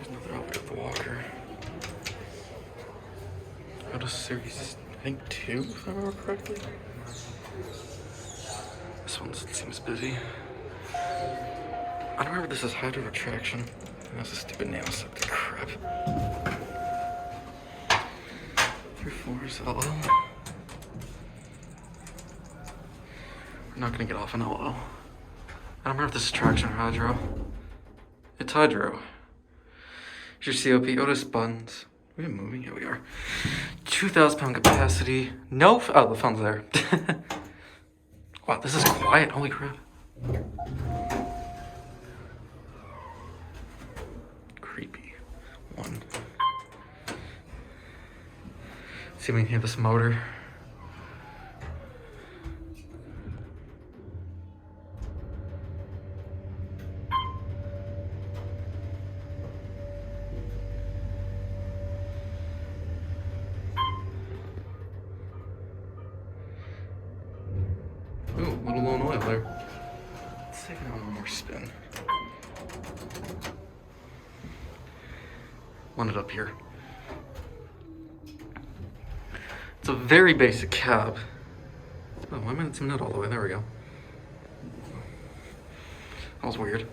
There's another outfit of the walker. Otis series, I think 2, if I remember correctly. This one seems busy. I don't remember this is hydro retraction. That's a stupid nail septic crap. 3/4 LL. We're not gonna get off an LL. I don't remember if this is traction or hydro. It's hydro. Here's your COP, Otis buttons. Are we moving? Yeah, we are. 2,000 pound capacity. No, oh, the phone's there. Wow, this is quiet. Holy crap. Creepy. One. See if we can hear this motor. Ooh, a little low in oil there. Let's take it on one more spin. Run it up here. It's a very basic cab. Oh, why am I not zooming out all the way? There we go. That was weird.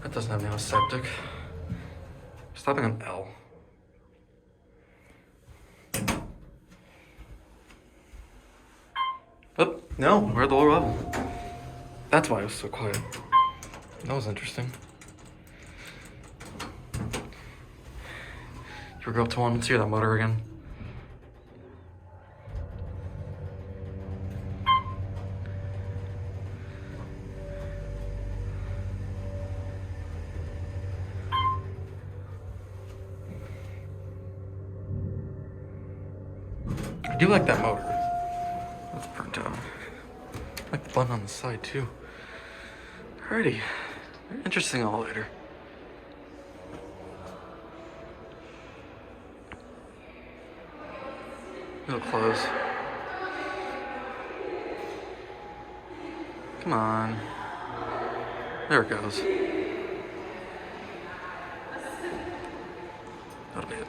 That doesn't have nail septic. Stopping on L. Oh, no, we're at the lower level. That's why it was so quiet. That was interesting. You go up to 1, let's hear that motor again. I do like that motor. That's burnt out. I like the button on the side too. Alrighty. Very interesting elevator. It'll close. Come on. There it goes. That'll be it.